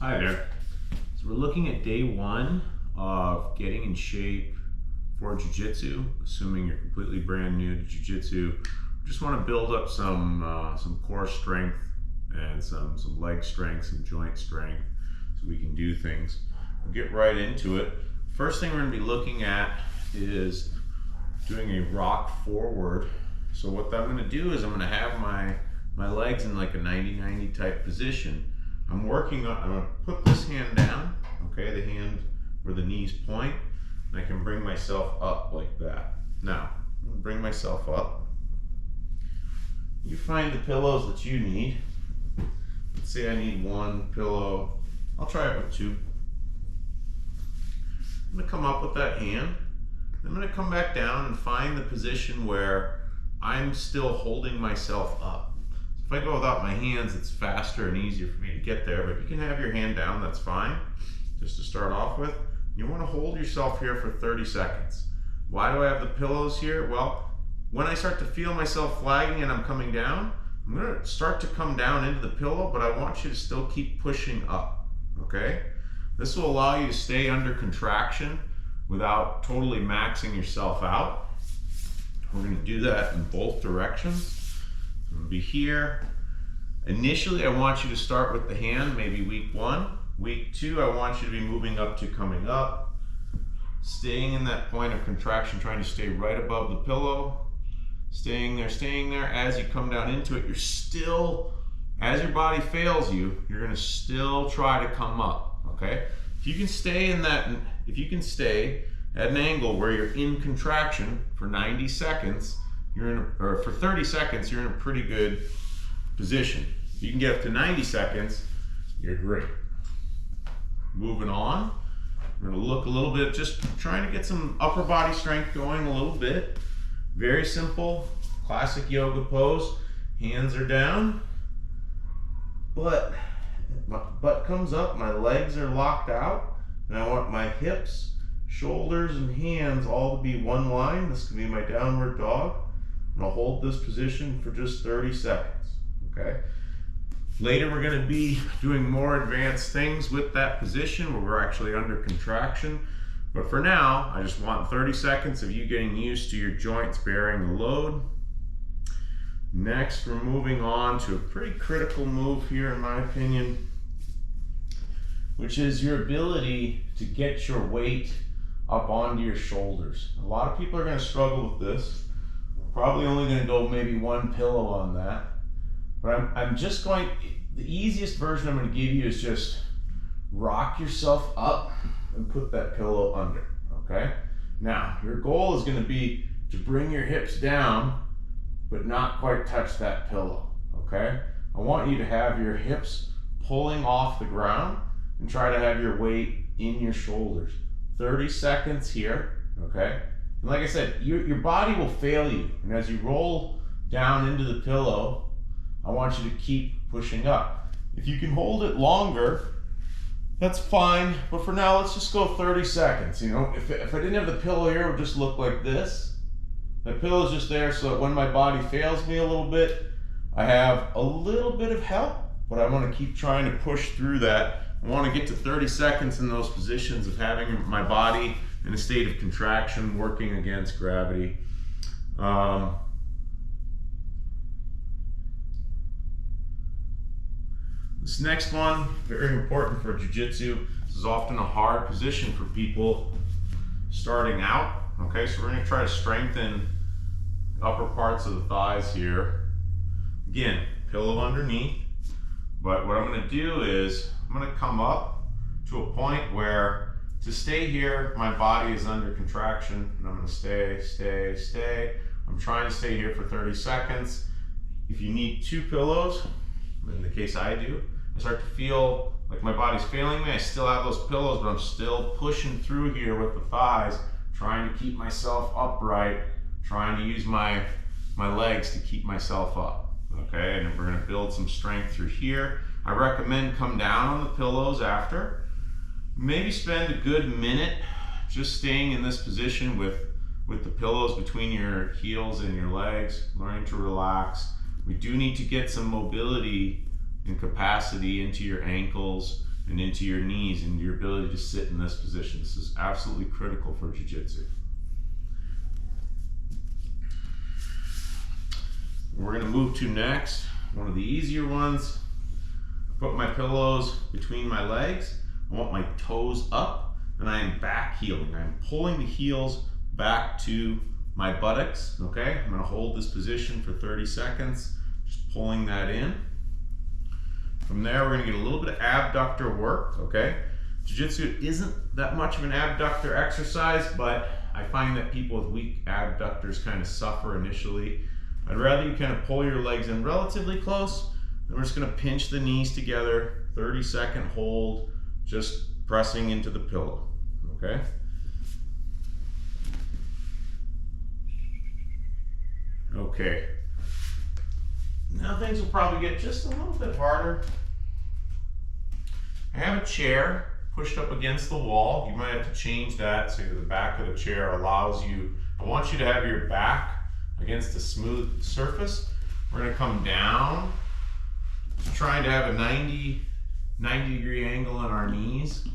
Hi there. So we're looking at day one of getting in shape for jiu-jitsu, assuming you're completely brand new to jiu-jitsu. Just want to build up some core strength and some leg strength, some joint strength, so we can do things. We'll get right into it. First thing we're going to be looking at is doing a rock forward. So what I'm going to do is I'm going to have my legs in like a 90-90 type position. I'm going to put this hand down, okay, the hand where the knees point, and I can bring myself up like that. Now, I'm going to bring myself up. You find the pillows that you need. Let's say I need one pillow. I'll try it with two. I'm going to come up with that hand. I'm going to come back down and find the position where I'm still holding myself up. If I go without my hands, it's faster and easier for me to get there, but you can have your hand down, that's fine. Just to start off with, you want to hold yourself here for 30 seconds. Why do I have the pillows here? Well, when I start to feel myself flagging and I'm coming down, I'm going to start to come down into the pillow, but I want you to still keep pushing up, okay? This will allow you to stay under contraction without totally maxing yourself out. We're going to do that in both directions. I'm going to be here. Initially, I want you to start with the hand, maybe week one. Week two, I want you to be moving up to coming up, staying in that point of contraction, trying to stay right above the pillow, staying there. As you come down into it, you're still, as your body fails you, you're going to still try to come up, okay? If you can stay at an angle where you're in contraction for 90 seconds, or for 30 seconds, you're in a pretty good position. If you can get up to 90 seconds, you're great. Moving on, we're gonna look a little bit, just trying to get some upper body strength going a little bit. Very simple, classic yoga pose. Hands are down, my butt comes up, my legs are locked out, and I want my hips, shoulders, and hands all to be one line. This could be my downward dog. I'm going to hold this position for just 30 seconds, okay? Later we're going to be doing more advanced things with that position where we're actually under contraction. But for now, I just want 30 seconds of you getting used to your joints bearing the load. Next, we're moving on to a pretty critical move here, in my opinion, which is your ability to get your weight up onto your shoulders. A lot of people are going to struggle with this. Probably only going to go maybe one pillow on that. But I'm just going, the easiest version I'm going to give you is just rock yourself up and put that pillow under, okay? Now, your goal is going to be to bring your hips down, but not quite touch that pillow, okay? I want you to have your hips pulling off the ground and try to have your weight in your shoulders. 30 seconds here, okay? And like I said, your body will fail you. And as you roll down into the pillow, I want you to keep pushing up. If you can hold it longer, that's fine. But for now, let's just go 30 seconds. You know, if I didn't have the pillow here, it would just look like this. The pillow is just there so that when my body fails me a little bit, I have a little bit of help, but I want to keep trying to push through that. I want to get to 30 seconds in those positions of having my body in a state of contraction, working against gravity. This next one, very important for jiu-jitsu. This is often a hard position for people starting out. Okay, so we're going to try to strengthen the upper parts of the thighs here. Again, pillow underneath. But what I'm going to do is I'm going to come up to a point where to stay here, my body is under contraction, and I'm going to stay. I'm trying to stay here for 30 seconds. If you need two pillows, in the case I do, I start to feel like my body's failing me. I still have those pillows, but I'm still pushing through here with the thighs, trying to keep myself upright, trying to use my legs to keep myself up. Okay, and we're going to build some strength through here. I recommend come down on the pillows after. Maybe spend a good minute just staying in this position with the pillows between your heels and your legs, learning to relax. We do need to get some mobility and capacity into your ankles, and into your knees and your ability to sit in this position. This is absolutely critical for jiu-jitsu. We're gonna move to next, one of the easier ones. Put my pillows between my legs. I want my toes up, and I am back heeling. I'm pulling the heels back to my buttocks, okay? I'm gonna hold this position for 30 seconds, just pulling that in. From there, we're gonna get a little bit of abductor work, okay? Jiu-jitsu isn't that much of an abductor exercise, but I find that people with weak abductors kind of suffer initially. I'd rather you kind of pull your legs in relatively close, and we're just gonna pinch the knees together, 30-second hold, just pressing into the pillow, okay? Okay. Now things will probably get just a little bit harder. I have a chair pushed up against the wall. You might have to change that so the back of the chair allows you, I want you to have your back against a smooth surface. We're gonna come down, trying to have a 90 degree angle in our knees.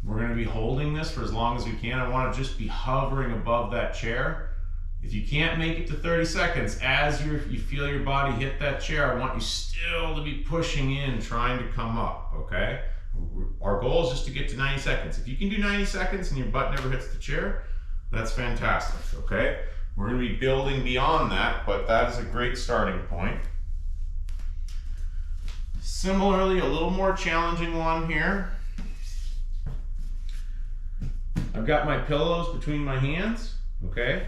We're gonna be holding this for as long as we can. I wanna just be hovering above that chair. If you can't make it to 30 seconds, as you feel your body hit that chair, I want you still to be pushing in, trying to come up, okay? Our goal is just to get to 90 seconds. If you can do 90 seconds and your butt never hits the chair, that's fantastic, okay? We're gonna be building beyond that, but that is a great starting point. Similarly, a little more challenging one here. I've got my pillows between my hands, okay?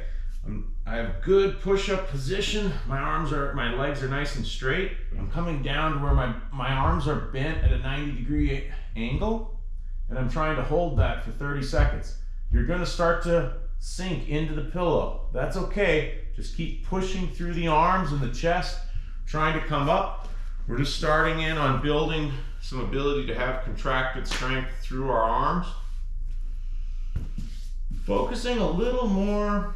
I have good push-up position. My legs are nice and straight. I'm coming down to where my arms are bent at a 90-degree angle, and I'm trying to hold that for 30 seconds. You're gonna start to sink into the pillow. That's okay. Just keep pushing through the arms and the chest, trying to come up. We're just starting in on building some ability to have contracted strength through our arms. Focusing a little more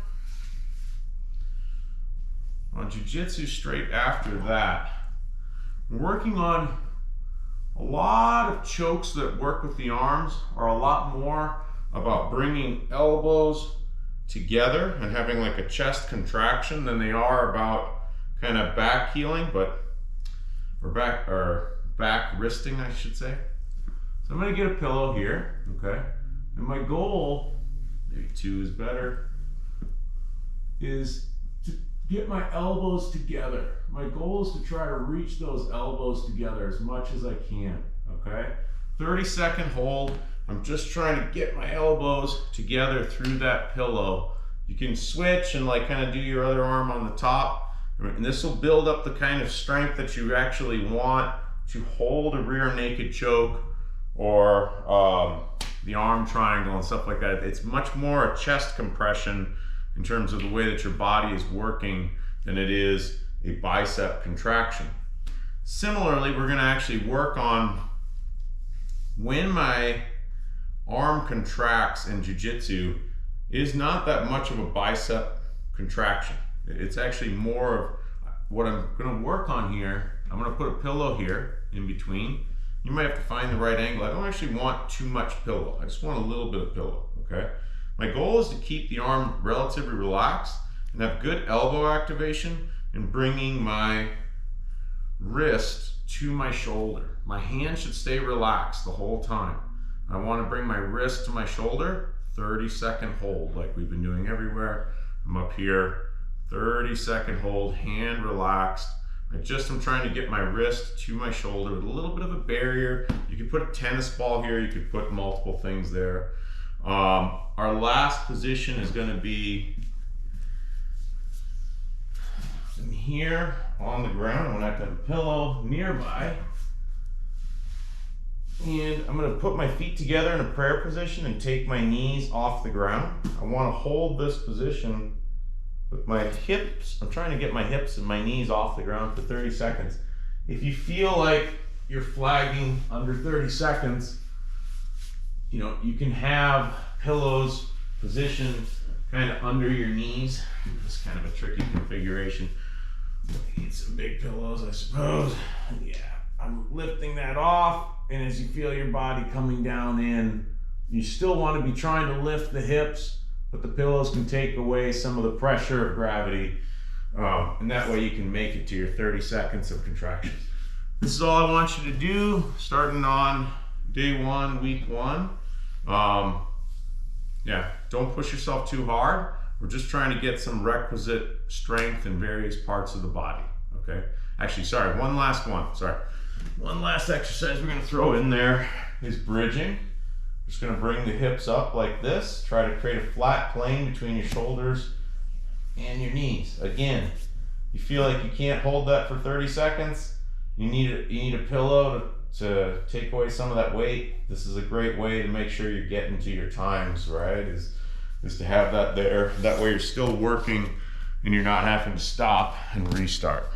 on jiu-jitsu straight after that. We're working on a lot of chokes that work with the arms are a lot more about bringing elbows together and having like a chest contraction than they are about kind of back heeling, or back wristing, I should say. So I'm gonna get a pillow here, okay? And my goal, maybe 2 is better, is to get my elbows together. My goal is to try to reach those elbows together as much as I can, okay? 30-second hold. I'm just trying to get my elbows together through that pillow. You can switch and like kind of do your other arm on the top, and this will build up the kind of strength that you actually want to hold a rear naked choke or the arm triangle and stuff like that. It's much more a chest compression in terms of the way that your body is working than it is a bicep contraction. Similarly, we're gonna actually work on when my arm contracts in jiu-jitsu, it is not that much of a bicep contraction. It's actually more of what I'm gonna work on here. I'm gonna put a pillow here in between. You might have to find the right angle. I don't actually want too much pillow. I just want a little bit of pillow, okay? My goal is to keep the arm relatively relaxed and have good elbow activation and bringing my wrist to my shoulder. My hand should stay relaxed the whole time. I want to bring my wrist to my shoulder, 30-second hold like we've been doing everywhere. I'm up here, 30-second hold, hand relaxed. I'm trying to get my wrist to my shoulder with a little bit of a barrier. You could put a tennis ball here, you could put multiple things there. Our last position is going to be in here on the ground. I'm going to have a pillow nearby. And I'm going to put my feet together in a prayer position and take my knees off the ground. I want to hold this position with my hips. I'm trying to get my hips and my knees off the ground for 30 seconds. If you feel like you're flagging under 30 seconds, you know, you can have pillows positioned kind of under your knees. It's kind of a tricky configuration. You need some big pillows, I suppose. Yeah, I'm lifting that off. and as you feel your body coming down in, you still want to be trying to lift the hips, but the pillows can take away some of the pressure of gravity, and that way you can make it to your 30 seconds of contractions. This is all I want you to do starting on day 1, week 1. Yeah, don't push yourself too hard. We're just trying to get some requisite strength in various parts of the body, okay? Actually, sorry, one last exercise we're gonna throw in there is bridging. Just gonna bring the hips up like this. Try to create a flat plane between your shoulders and your knees. Again, you feel like you can't hold that for 30 seconds, you need a pillow to take away some of that weight. This is a great way to make sure you're getting to your times, right? Is to have that there. That way you're still working and you're not having to stop and restart.